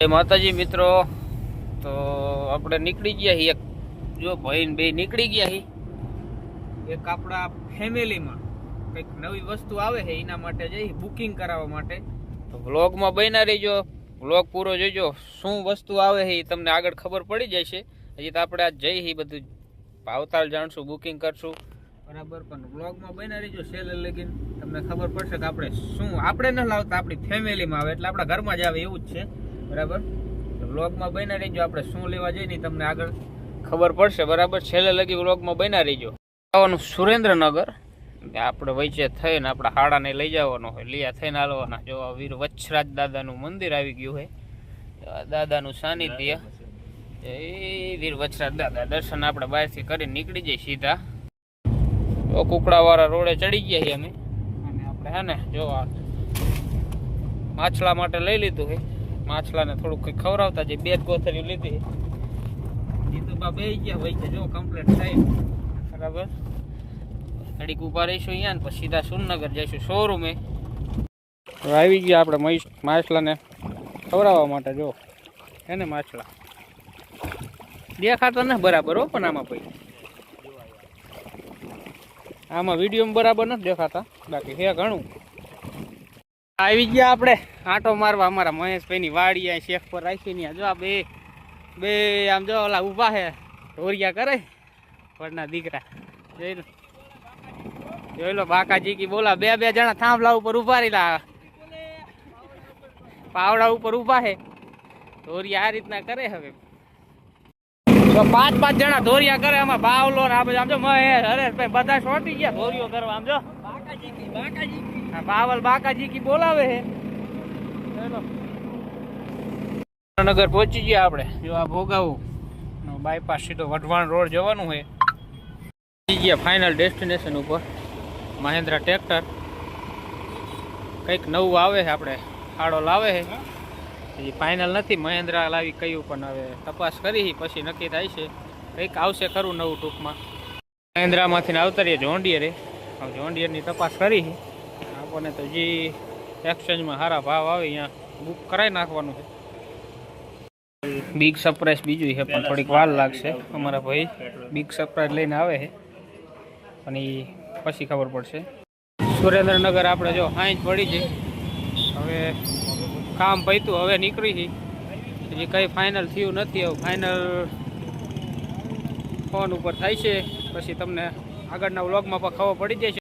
જય માતાજી મિત્રો, તો આપણે નીકળી ગયા છીએ. જો ભાઈ બે નીકળી ગયા છીએ. એક આપણા ફેમિલીમાં કંઈક નવી વસ્તુ આવે છે એના માટે જઈ બુકિંગ કરાવવા માટે. તો વ્લોગમાં બન્યા રહેજો, વ્લોગ પૂરો જોજો. શું વસ્તુ આવે છે એ તમને આગળ ખબર પડી જશે. હજી તો આપણે આજ જઈ છીએ, બધું ભાવતાલ જાણશું, બુકિંગ કરશું બરાબર. પણ વ્લોગમાં બન્યા રહેજો, છેલ્લે લગીને તમને ખબર પડશે કે આપણે શું આપણે ન લાવતા, આપણી ફેમિલીમાં આવે એટલે આપણા ઘરમાં જ આવે એવું જ છે બરાબર. વ્લોગમાં બન્યા રહીજો, આપણે શું લેવા જઈએ ને તમને આગળ ખબર પડશે બરાબર. છેલ્લે લગી વ્લોગમાં બન્યા રહીજો. આવવાનું સુરેન્દ્રનગર, આપણે વચ્ચે થઈને આપણા હાડાને લઈ જવાનો હોય, લીયા થઈને હાલવાના. જો વીર વચ્છરાજ દાદાનું મંદિર આવી ગયું હોય, દાદાનું સાનિધ્ય. એ વીર વચ્છરાજ દાદા દર્શન આપણે બહારથી કરીને નીકળી જઈએ સીધા. જો કુકડાવાળા રોડે ચડી ગયા છીએ અમે. અને આપણે હે ને જો માછલા માટે લઈ લીધું છે. માછલાને થોડુંક કંઈક ખવડાવતા જે બે જ કોથળીઓ લીધી. જીતુબા બે ગયા હોય છે, જો કમ્પ્લીટ થાય બરાબર. ઘડીક ઉભા રહીશું અહીંયા ને પછી સીધા સુરનગર જઈશું શોરૂમે. આવી ગયા આપણે માછલાને ખવડાવવા માટે. જો હે ને માછલા દેખાતા ને બરાબર હો, પણ આમાં પછી આમાં વિડીયોમાં બરાબર નથી દેખાતા, બાકી હે ઘણું. આવી ગયા આપણે આંટો મારવા અમારા મહેશભાઈની વાડી. આ શેખ પર રાખીને જો આ બે આમ જો ઓલા ઊભા છે, ઢોરિયા કરે વરના દીકરા. જોઈ લો બાકાજી કી બોલા. બે જણા થાંભલા ઉપર ઉભા રહેલા, પાવડા ઉપર ઉભા છે. ઢોરિયા આ રીતના કરે. હવે તો પાંચ જણા ધોરિયા કરે. આમાં બાવલો ને આ બધા આમ જો મહેશ હરેશભાઈ બધા શોટી ગયા ધોરિયો કરવા. આમ જો બાવલ બાકાજી કી બોલાવે છે. નગર પહોંચી ગયા આપણે. જો આ ભોગાવું બાયપાસ સીધો વઢવાણ રોડ જવાનું હોય. પહોંચી ગયા ફાઇનલ ડેસ્ટિનેશન ઉપર. મહેન્દ્રા ટ્રેક્ટર કંઈક નવું આવે છે, આપણે ખાડો લાવે છે. હજી ફાઇનલ નથી મહેન્દ્રા લાવી કયું, પણ હવે તપાસ કરી પછી નક્કી થાય છે. કંઈક આવશે ખરું નવું ટૂંકમાં. મહેન્દ્રામાંથી આવતરીએ જોન્ડિયરે. જોન્ડિયરની તપાસ કરી આપણને તો જે એક્સચેન્જમાં સારા ભાવ આવે અહીંયા બુક કરાવી નાખવાનું છે. બિગ સરપ્રાઈઝ બીજું છે, પણ થોડીક વાર લાગશે. અમારા ભાઈ બિગ સરપ્રાઈઝ લઈને આવે છે, પણ એ પછી ખબર પડશે. સુરેન્દ્રનગર આપણે જો હાઈ જ પડી છે. હવે કામ પૈતું, હવે નીકળી છે. હજી કંઈ ફાઇનલ થયું નથી. હવે ફાઇનલ ફોન ઉપર થાય છે, પછી તમને આગળના વ્લોગમાં પણ ખબર પડી જશે.